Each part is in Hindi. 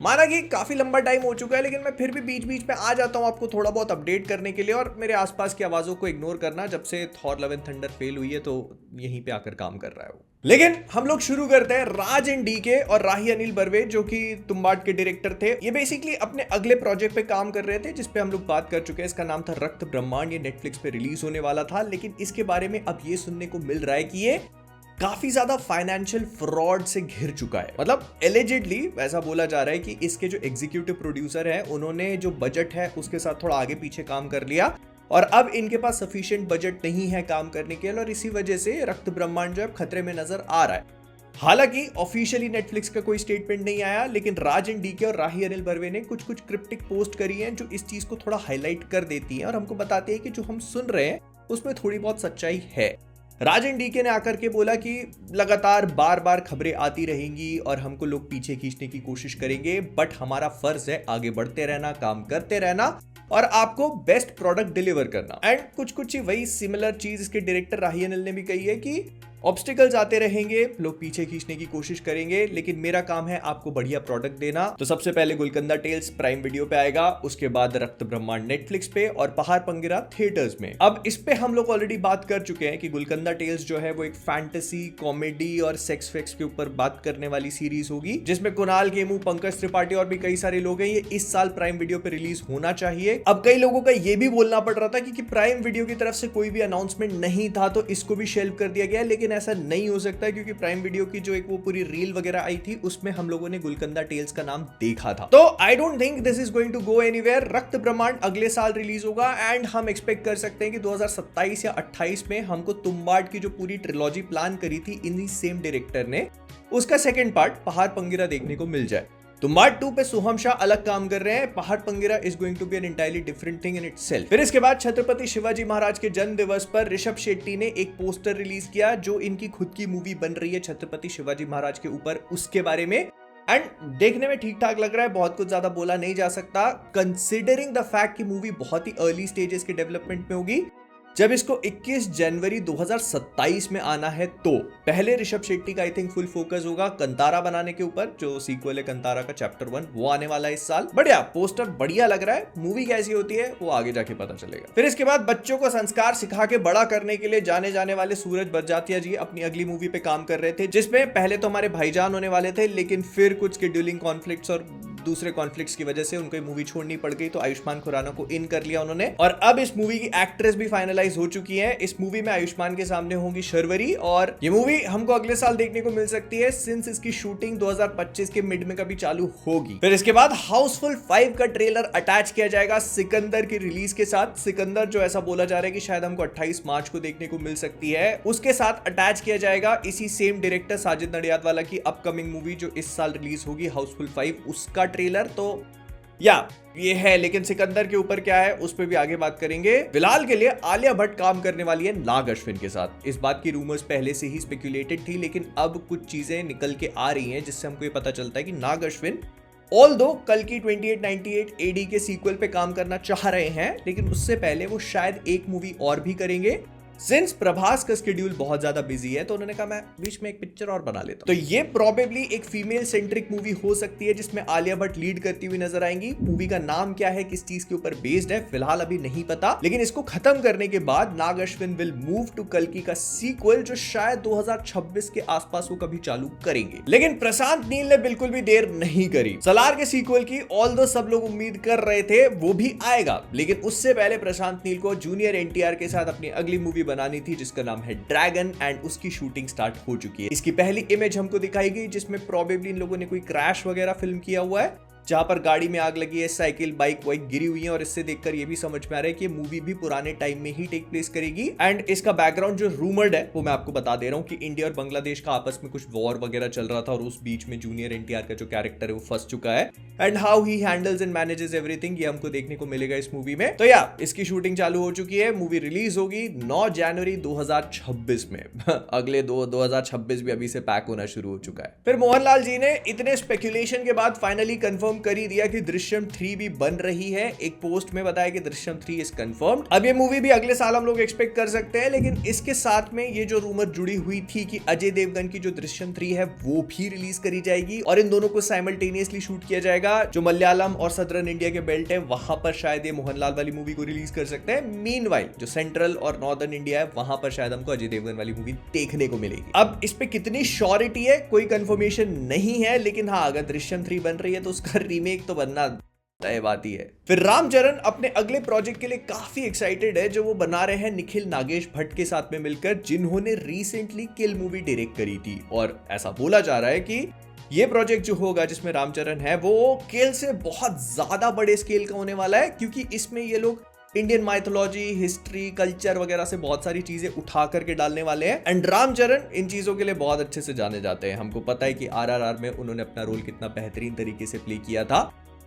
माना कि काफी लंबा टाइम हो चुका है, लेकिन मैं फिर भी बीच बीच में आ जाता हूँ आपको थोड़ा बहुत अपडेट करने के लिए और मेरे आसपास की आवाजों को इग्नोर करना। जब से Thor love and thunder fail हुई है तो यहीं पे आकर काम कर रहा है वो। लेकिन हम लोग शुरू करते हैं राज एंड डीके और राही अनिल बर्वे, जो कि तुम्बाड के डायरेक्टर थे। ये बेसिकली अपने अगले प्रोजेक्ट पे काम कर रहे थे जिसपे हम लोग बात कर चुके हैं। इसका नाम था रक्त ब्रह्मांड। ये नेटफ्लिक्स पे रिलीज होने वाला था, लेकिन इसके बारे में अब ये सुनने को मिल रहा है कि ये काफी ज्यादा फाइनेंशियल फ्रॉड से घिर चुका है। मतलब एलिजिडली ऐसा बोला जा रहा है कि इसके जो एग्जीक्यूटिव प्रोड्यूसर है उन्होंने जो बजट है उसके साथ थोड़ा आगे पीछे काम कर लिया और अब इनके पास सफिशिएंट बजट नहीं है काम करने के लिए, और इसी वजह से रक्त ब्रह्मांड जो है खतरे में नजर आ रहा है। हालांकि ऑफिशियली नेटफ्लिक्स का कोई स्टेटमेंट नहीं आया, लेकिन राज एंड डीके और राही अनिल बर्वे ने कुछ कुछ क्रिप्टिक पोस्ट करी हैं जो इस चीज को थोड़ा हाईलाइट कर देती हैं और हमको बताती है कि जो हम सुन रहे हैं उसमें थोड़ी बहुत सच्चाई है। राज एंड डीके ने आकर के बोला कि लगातार बार बार खबरें आती रहेंगी और हमको लोग पीछे खींचने की कोशिश करेंगे, बट हमारा फर्ज है आगे बढ़ते रहना, काम करते रहना और आपको बेस्ट प्रोडक्ट डिलीवर करना। एंड कुछ कुछ वही सिमिलर चीज इसके डायरेक्टर राही अनिल ने भी कही है कि ऑब्स्टिकल्स आते रहेंगे, लोग पीछे खींचने की कोशिश करेंगे, लेकिन मेरा काम है आपको बढ़िया प्रोडक्ट देना। तो सबसे पहले गुलकंदा टेल्स प्राइम वीडियो पे आएगा, उसके बाद रक्त ब्रह्मांड नेटफ्लिक्स पे और पहाड़ पंगिरा थिएटर्स में। अब इस पे हम लोग ऑलरेडी बात कर चुके हैं कि गुलकंदा टेल्स जो है वो एक फैंटेसी कॉमेडी और सेक्स फैक्स के ऊपर बात करने वाली सीरीज होगी, जिसमें कुणाल खेमू, पंकज त्रिपाठी और भी कई सारे लोग हैं। ये इस साल प्राइम वीडियो पे रिलीज होना चाहिए। अब कई लोगों का ये भी बोलना पड़ रहा था कि प्राइम वीडियो की तरफ से कोई भी अनाउंसमेंट नहीं था तो इसको भी शेल्व कर दिया गया, लेकिन ऐसा नहीं हो सकता क्योंकि प्राइम वीडियो की जो एक वो पूरी रील वगैरह आई थी उसमें हम लोगों ने गुलकंदा टेल्स का नाम देखा था। तो I don't think this is going to go anywhere. रक्त ब्रह्मांड अगले साल रिलीज होगा एंड हम एक्सपेक्ट कर सकते हैं कि 2027 या 28 में हमको तुम्बाड की जो पूरी ट्रिलॉजी प्लान करी थी इन्हीं सेम डायरेक्टर ने, उसका सेकंड पार्ट पहाड़ पंगिरा देखने को मिल जाए। तुम्बाड 2 पे सोहम शाह अलग काम कर रहे हैं, पहाड़ पंगिरा is going to be an entirely different thing in itself. फिर इसके बाद छत्रपति शिवाजी महाराज के जन्म दिवस पर ऋषभ शेट्टी ने एक पोस्टर रिलीज किया जो इनकी खुद की मूवी बन रही है छत्रपति शिवाजी महाराज के ऊपर, उसके बारे में। एंड देखने में ठीक ठाक लग रहा है, बहुत कुछ ज्यादा बोला नहीं जा सकता कंसिडरिंग द फैक्ट कि मूवी बहुत ही अर्ली स्टेजेस के डेवलपमेंट में होगी। जब इसको 21 जनवरी 2027 में आना है तो पहले ऋषभ शेट्टी का आई थिंक फुल फोकस होगा कंतारा बनाने के ऊपर, जो सीक्वल है कंतारा का चैप्टर 1 वो आने वाला है इस साल। बढ़िया पोस्टर, बढ़िया लग रहा है। मूवी कैसी होती है वो आगे जाके पता चलेगा। फिर इसके बाद बच्चों को संस्कार सिखा के बड़ा करने के लिए जाने जाने वाले सूरज बरजातिया जी अपनी अगली मूवी पे काम कर रहे थे, जिसमें पहले तो हमारे भाईजान होने वाले थे, लेकिन फिर कुछ शेड्यूलिंग कॉन्फ्लिक्ट्स और दूसरे कॉन्फ्लिक्ट्स की वजह से उनको मूवी छोड़नी पड़ गई, तो आयुष्मान खुराना को इन कर लिया उन्होंने। और अब इस मूवी की एक्ट्रेस भी फाइनलाइज हो चुकी है। इस मूवी में आयुष्मान के सामने होंगी शर्वरी और ये मूवी हमको अगले साल देखने को मिल सकती है सिंस इसकी शूटिंग 2025 के मिड में कभी चालू होगी। फिर इसके बाद हाउसफुल 5 का ट्रेलर अटैच किया जाएगा सिकंदर की रिलीज के साथ। सिकंदर जो ऐसा बोला जा रहा है कि शायद हमको 28 मार्च को देखने को मिल सकती है, उसके साथ अटैच किया जाएगा इसी सेम डायरेक्टर साजिद नडियादवाला की अपकमिंग मूवी जो इस साल रिलीज होगी हाउसफुल 5, उसका ट्रेलर। तो या ये है, लेकिन सिकंदर के ऊपर क्या है उस पर भी आगे बात करेंगे। फिलहाल के लिए आलिया भट्ट काम करने वाली है नाग अश्विन के साथ। इस बात की रूमर्स पहले से ही स्पेक्यूलेटेड थी, लेकिन अब कुछ चीजें निकल के आ रही हैं जिससे हमको ये पता चलता है कि नाग अश्विन ऑल्दो कल की 2898 एडी के सीक्वल पे काम करना चाह रहे हैं, लेकिन उससे पहले वो शायद एक मूवी और भी करेंगे। सिंस प्रभास का शेड्यूल बहुत ज्यादा बिजी है तो उन्होंने कहा मैं बीच में एक पिक्चर और बना लेता हूं। तो ये प्रोबेबली एक फीमेल सेंट्रिक मूवी हो सकती है जिसमें आलिया भट्ट लीड करती हुई नजर आएंगी। मूवी का नाम क्या है, किस चीज के ऊपर बेस्ड है, फिलहाल अभी नहीं पता, लेकिन इसको खत्म करने के बाद नाग अश्विन विल मूव टू कल्कि का सीक्वल जो शायद 2026 के आसपास वो कभी चालू करेंगे। लेकिन प्रशांत नील ने बिल्कुल भी देर नहीं करी सलार के सीक्वल की। ऑल्दो सब लोग उम्मीद कर रहे थे वो भी आएगा, लेकिन उससे पहले प्रशांत नील को जूनियर एनटीआर के साथ अपनी अगली मूवी बनानी थी जिसका नाम है ड्रैगन, एंड उसकी शूटिंग स्टार्ट हो चुकी है। इसकी पहली इमेज हमको दिखाई गई जिसमें प्रोबेबली इन लोगों ने कोई क्रैश वगैरह फिल्म किया हुआ है जहां पर गाड़ी में आग लगी है, साइकिल बाइक वाइक गिरी हुई है, और इससे देखकर ये भी समझ में आ रहा है कि ये मूवी भी पुराने टाइम में ही टेक प्लेस करेगी। एंड इसका बैकग्राउंड जो रूमर्ड है वो मैं आपको बता दे रहा हूँ कि इंडिया और बांग्लादेश का आपस में कुछ वॉर वगैरह चल रहा था और उस बीच में जूनियर एनटीआर का जो कैरेक्टर है वो फंस चुका है, and how he handles and manages everything ये हमको देखने को मिलेगा इस मूवी में। तो या इसकी शूटिंग चालू हो चुकी है। मूवी रिलीज होगी 9 जनवरी 2026 में। अगले 2026 भी अभी से पैक होना शुरू हो चुका है। फिर मोहनलाल जी ने इतने स्पेक्यूलेशन के बाद फाइनली कंफर्म कर ही दिया कि दृश्यम 3 भी बन रही है। एक पोस्ट में बताया कि दृश्यम 3 इज कंफर्म्ड। अब ये मूवी भी अगले साल हम लोग एक्सपेक्ट कर सकते हैं, लेकिन इसके साथ में ये जो रूमर जुड़ी हुई थी कि अजय देवगन की जो दृश्यम 3 है वो भी रिलीज करी जाएगी और इन दोनों को साइमल्टेनियसली शूट किया जाएगा। जाएगा। जो मलयालम और सदर्न इंडिया के बेल्ट है वहां पर शायद ये मोहनलाल वाली मूवी को रिलीज कर सकते हैं। मीनवाइल जो सेंट्रल और नॉर्दर्न इंडिया है वहां पर शायद हमको अजय देवगन वाली मूवी देखने को मिलेगी। अब इस पे कितनी श्योरिटी है कोई कंफर्मेशन नहीं है, लेकिन हाँ अगर दृश्यम 3 बन रही है तो उसका रीमेक तो बनना तय बात ही है। फिर रामचरण अपने अगले प्रोजेक्ट के लिए काफी एक्साइटेड है जो वो बना रहे हैं निखिल नागेश भट्ट के साथ में मिलकर, जिन्होंने रिसेंटली किल मूवी डायरेक्ट करी थी। और ऐसा बोला जा रहा है कि ये प्रोजेक्ट जो होगा जिसमें रामचरण है वो किल से बहुत ज्यादा बड़े स्केल का होने वाला है, क्योंकि इसमें ये लोग इंडियन माइथोलॉजी, हिस्ट्री, कल्चर वगैरह से बहुत सारी चीजें उठा करके डालने वाले हैं। एंड रामचरण इन चीजों के लिए बहुत अच्छे से जाने जाते हैं। हमको पता है कि आरआरआर में उन्होंने अपना रोल कितना बेहतरीन तरीके से प्ले किया था।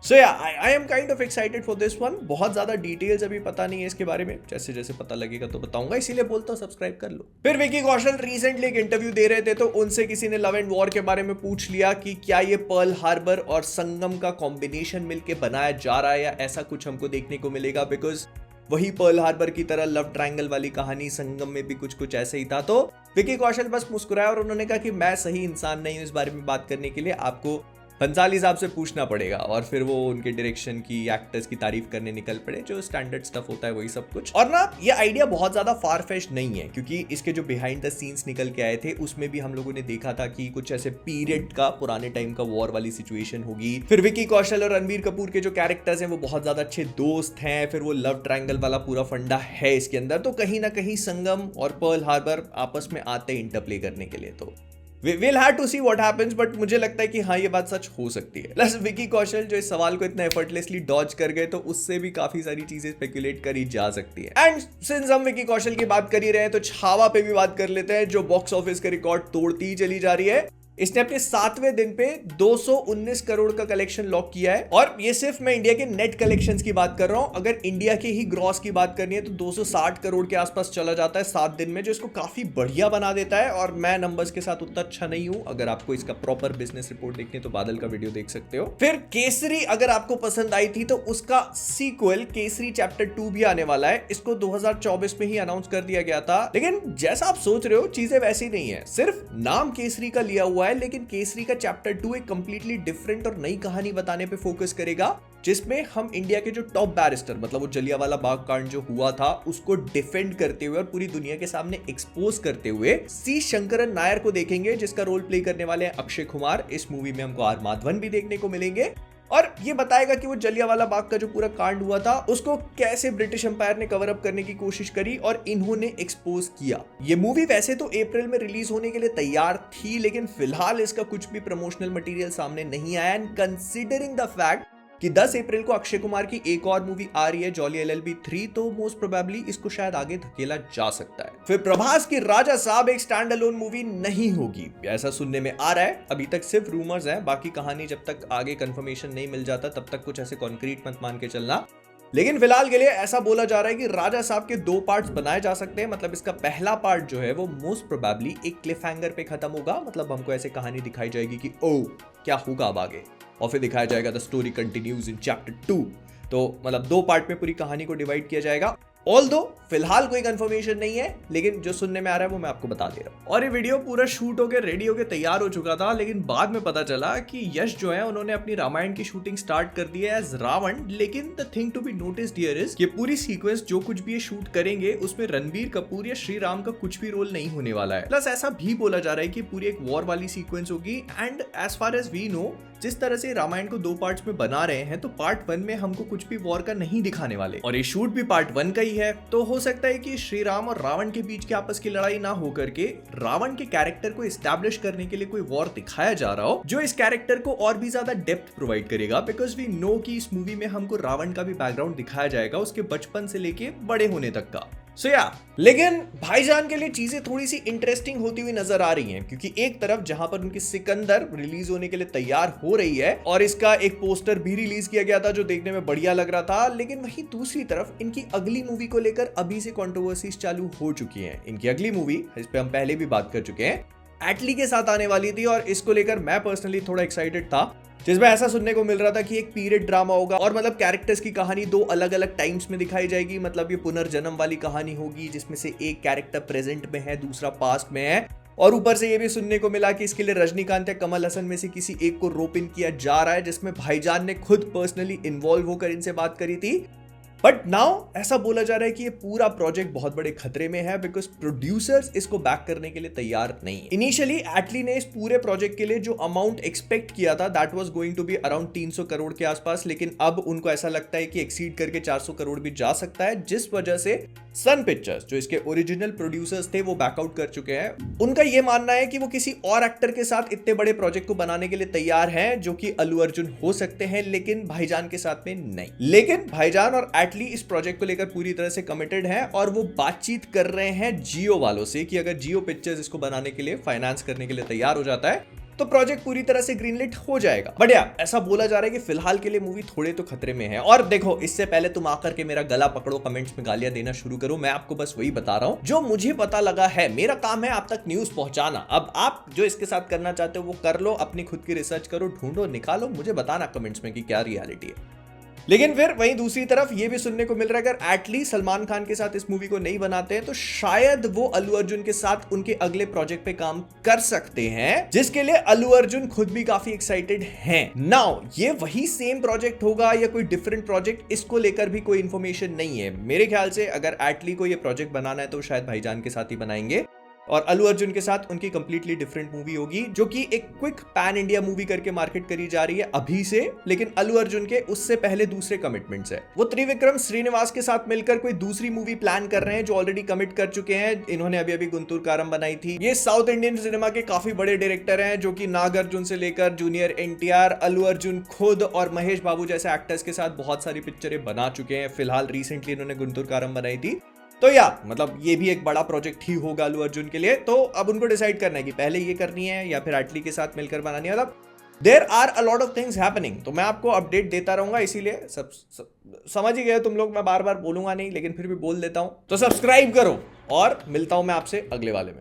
So yeah, I am kind of excited for this one। बहुत ज्यादा डिटेल्स अभी पता नहीं है इसके बारे में, जैसे जैसे पता लगेगा तो बताऊंगा, इसीलिए बोलता हूँ सब्सक्राइब कर लो। फिर विकी कौशल रिसेंटली एक इंटरव्यू दे रहे थे तो उनसे किसी ने लव एंड वॉर के बारे में पूछ लिया कि क्या ये पर्ल हार्बर और संगम का कॉम्बिनेशन मिलके बनाया जा रहा है या ऐसा कुछ हमको देखने को मिलेगा, बिकॉज वही पर्ल हार्बर की तरह लव ट्रायंगल वाली कहानी संगम में भी कुछ ऐसे ही था। तो विकी कौशल बस मुस्कुराया और उन्होंने कहा कि मैं सही इंसान नहीं हूं इस बारे में बात करने के लिए, आपको भंसाली साहब से पूछना पड़ेगा। और फिर वो उनके डायरेक्शन की, एक्टर्स की तारीफ करने निकल पड़े, जो स्टैंडर्ड स्टफ होता है वही सब कुछ। और ना ये आइडिया बहुत ज्यादा फार फेच्ड नहीं है, क्योंकि इसके जो बिहाइंड द सीन्स निकल के आए थे उसमें भी हम लोगों ने देखा था कि कुछ ऐसे पीरियड का, पुराने टाइम का वॉर वाली सिचुएशन होगी। फिर विकी कौशल और रणबीर कपूर के जो कैरेक्टर्स हैं वो बहुत ज्यादा अच्छे दोस्त हैं। फिर वो लव ट्रायंगल वाला पूरा फंडा है इसके अंदर, तो कहीं ना कहीं संगम और पर्ल हार्बर आपस में आते हैं इंटरप्ले करने के लिए। तो we'll have to see what happens, but मुझे लगता है कि हाँ ये बात सच हो सकती है। प्लस विकी कौशल जो इस सवाल को इतना एफर्टलेसली डॉज कर गए तो उससे भी काफी सारी चीजें स्पेकुलेट करी जा सकती है। एंड सिंस हम विकी कौशल की बात कर ही रहे हैं तो छावा पे भी बात कर लेते हैं, जो बॉक्स ऑफिस का रिकॉर्ड तोड़ती ही चली जा रही है। इसने अपने 7वें दिन पे 219 करोड़ का कलेक्शन लॉक किया है। और ये सिर्फ मैं इंडिया के नेट कलेक्शंस की बात कर रहा हूं, अगर इंडिया के ही ग्रॉस की बात करनी है तो 260 करोड़ के आसपास चला जाता है 7 दिन में, जो इसको काफी बढ़िया बना देता है। और मैं नंबर्स के साथ उतना अच्छा नहीं हूं, अगर आपको इसका प्रॉपर बिजनेस रिपोर्ट देखनी है तो बादल का वीडियो देख सकते हो। फिर केसरी अगर आपको पसंद आई थी तो उसका सीक्वल केसरी चैप्टर 2 भी आने वाला है। इसको 2024 में ही अनाउंस कर दिया गया था, लेकिन जैसा आप सोच रहे हो चीजें वैसी नहीं है। सिर्फ नाम केसरी का लिया हुआ है, लेकिन केसरी का चैप्टर 2 एक कंप्लीटली डिफरेंट और नई कहानी बताने पे फोकस करेगा, जिसमें हम इंडिया के जो टॉप बैरिस्टर, मतलब वो जलियांवाला बाग कांड जो हुआ था उसको डिफेंड करते हुए और पूरी दुनिया के सामने एक्सपोज करते हुए सी शंकरन नायर को देखेंगे, जिसका रोल प्ले करने वाले हैं अक्षय कुमार। इस मूवी में हमको आर माधवन भी देखने को मिलेंगे और ये बताएगा कि वो जलियांवाला बाग का जो पूरा कांड हुआ था उसको कैसे ब्रिटिश एम्पायर ने कवर अप करने की कोशिश करी और इन्होंने एक्सपोज किया। ये मूवी वैसे तो अप्रैल में रिलीज होने के लिए तैयार थी, लेकिन फिलहाल इसका कुछ भी प्रमोशनल मटेरियल सामने नहीं आया। एंड कंसीडरिंग द फैक्ट कि 10 अप्रैल को अक्षय कुमार की एक और मूवी आ रही है जॉली LLB 3, तो मोस्ट प्रोबेबली इसको शायद आगे धकेला जा सकता है। फिर प्रभास की राजा साहब एक स्टैंड अलोन मूवी नहीं होगी, ऐसा सुनने में आ रहा है। अभी तक सिर्फ रूमर्स है, बाकी कहानी जब तक आगे कंफर्मेशन नहीं मिल जाता तब तक कुछ ऐसे कॉन्क्रीट मत मान के चलना। लेकिन फिलहाल के लिए ऐसा बोला जा रहा है कि राजा साहब के 2 पार्ट्स बनाए जा सकते हैं। मतलब इसका पहला पार्ट जो है वो मोस्ट प्रोबेबली एक क्लिफ हैंगर पे खत्म होगा, मतलब हमको ऐसे कहानी दिखाई जाएगी कि ओ क्या होगा अब आगे, और फिर दिखाया जाएगा the story continues in chapter 2। तो मतलब 2 पार्ट में पूरी कहानी को डिवाइड किया जाएगा। ऑल्दो फिलहाल कोई कंफर्मेशन नहीं है, लेकिन जो सुनने में आ रहा है वो मैं आपको बता दे रहा हूँ। और ये वीडियो पूरा शूट होके रेडी होके तैयार हो चुका था, लेकिन बाद में पता चला कि यश जो है उन्होंने अपनी रामायण की शूटिंग स्टार्ट कर दी है एज रावण। लेकिन the thing to be noticed here is ये पूरी सीक्वेंस जो कुछ भी ये शूट करेंगे उसमें रणबीर कपूर या श्री राम का कुछ भी रोल नहीं होने वाला है। प्लस ऐसा भी बोला जा रहा है कि पूरी एक वॉर वाली सीक्वेंस होगी। And as far as we know, जिस तरह से रामायण को 2 पार्ट्स में बना रहे हैं तो पार्ट 1 में हमको कुछ भी वॉर का नहीं दिखाने वाले, और ये शूट भी पार्ट 1 का ही है। तो हो सकता है कि श्री राम और रावण के बीच की आपस की लड़ाई ना हो करके रावण के कैरेक्टर को एस्टैब्लिश करने के लिए कोई वॉर दिखाया जा रहा हो, जो इस कैरेक्टर को और भी ज्यादा डेप्थ प्रोवाइड करेगा। बिकॉज वी नो कि इस मूवी में हमको रावण का भी बैकग्राउंड दिखाया जाएगा, उसके बचपन से लेके बड़े होने तक का। लेकिन भाईजान के लिए चीजें थोड़ी सी इंटरेस्टिंग होती हुई नजर आ रही हैं, क्योंकि एक तरफ जहां पर उनकी सिकंदर रिलीज होने के लिए तैयार हो रही है और इसका एक पोस्टर भी रिलीज किया गया था जो देखने में बढ़िया लग रहा था, लेकिन वहीं दूसरी तरफ इनकी अगली मूवी को लेकर अभी से कंट्रोवर्सीज चालू हो चुकी हैं। इनकी अगली मूवी, इस पे हम पहले भी बात कर चुके हैं, एटली के साथ आने वाली थी और इसको लेकर मैं पर्सनली थोड़ा एक्साइटेड था, जिसमें ऐसा सुनने को मिल रहा था कि एक पीरियड ड्रामा होगा और मतलब कैरेक्टर्स की कहानी 2 अलग अलग टाइम्स में दिखाई जाएगी। मतलब ये पुनर्जन्म वाली कहानी होगी जिसमें से एक कैरेक्टर प्रेजेंट में है, दूसरा पास्ट में है। और ऊपर से ये भी सुनने को मिला कि इसके लिए रजनीकांत या कमल हसन में से किसी एक को रोप इन किया जा रहा है, जिसमें भाईजान ने खुद पर्सनली इन्वॉल्व होकर इनसे बात करी थी। बट नाउ ऐसा बोला जा रहा है कि ये पूरा प्रोजेक्ट बहुत बड़े खतरे में है बिकॉज प्रोड्यूसर्स इसको बैक करने के लिए तैयार नहीं है। इनिशियली एटली ने इस पूरे प्रोजेक्ट के लिए जो अमाउंट एक्सपेक्ट किया था that was going to be around 300 crore के आसपास, लेकिन अब उनको ऐसा लगता है कि एक्सीड करके 400 करोड़ भी जा सकता है, जिस वजह से सन पिक्चर्स जो इसके ओरिजिनल प्रोड्यूसर्स थे वो बैकआउट कर चुके हैं। उनका ये मानना है कि वो किसी और एक्टर के साथ इतने बड़े प्रोजेक्ट को बनाने के लिए तैयार हैं जो कि अल्लू अर्जुन हो सकते हैं, लेकिन भाईजान के साथ में नहीं। लेकिन भाईजान और एटली इस प्रोजेक्ट को लेकर पूरी तरह से कमिटेड हैं और वो बातचीत कर रहे हैं जियो वालों से कि अगर जियो पिक्चर्स इसको बनाने के लिए फाइनेंस करने के लिए तैयार हो जाता है तो प्रोजेक्ट पूरी तरह से ग्रीनलिट हो जाएगा। बट यार ऐसा बोला जा रहा है कि फिलहाल के लिए मूवी थोड़े तो खतरे में है। और देखो, इससे पहले तुम आकर के मेरा गला पकड़ो, कमेंट्स में गालियां देना शुरू करो, मैं आपको बस वही बता रहा हूं जो मुझे पता लगा है। मेरा काम है आप तक न्यूज पहुंचाना। अब आप जो इसके साथ करना चाहते हो वो कर लो, अपनी खुद की रिसर्च करो, ढूंढो, निकालो, मुझे बताना कमेंट्स में कि क्या रियलिटी है। लेकिन फिर वहीं दूसरी तरफ ये भी सुनने को मिल रहा है अगर एटली सलमान खान के साथ इस मूवी को नहीं बनाते हैं तो शायद वो अल्लू अर्जुन के साथ उनके अगले प्रोजेक्ट पे काम कर सकते हैं, जिसके लिए अल्लू अर्जुन खुद भी काफी एक्साइटेड हैं। नाउ ये वही सेम प्रोजेक्ट होगा या कोई डिफरेंट प्रोजेक्ट, इसको लेकर भी कोई इंफॉर्मेशन नहीं है। मेरे ख्याल से अगर एटली को ये प्रोजेक्ट बनाना है तो शायद भाईजान के साथ ही बनाएंगे और अल्लू अर्जुन के साथ उनकी कंप्लीटली डिफरेंट मूवी होगी जो कि एक क्विक पैन इंडिया मूवी करके मार्केट करी जा रही है अभी से। लेकिन अल्लू अर्जुन के उससे पहले दूसरे कमिटमेंट्स है। वो त्रिविक्रम श्रीनिवास के साथ मिलकर कोई दूसरी मूवी प्लान कर रहे हैं जो ऑलरेडी कमिट कर चुके हैं। इन्होंने अभी गुंटूर कारम बनाई थी। ये साउथ इंडियन सिनेमा के काफी बड़े डायरेक्टर हैं जो कि नागार्जुन से लेकर जूनियर एनटीआर, अल्लू अर्जुन खुद और महेश बाबू जैसे एक्टर्स के साथ बहुत सारी पिक्चरें बना चुके हैं। फिलहाल रिसेंटली इन्होंने गुंटूर कारम बनाई थी। तो यार मतलब ये भी एक बड़ा प्रोजेक्ट ही होगा अल्लू अर्जुन के लिए। तो अब उनको डिसाइड करना है कि पहले ये करनी है या फिर एटली के साथ मिलकर बनानी है। मतलब there are a lot of things happening. तो मैं आपको अपडेट देता रहूंगा, इसीलिए समझ ही गए तुम लोग, मैं बार बार बोलूंगा नहीं लेकिन फिर भी बोल देता हूं। तो सब्सक्राइब करो और मिलता हूं मैं आपसे अगले वाले में।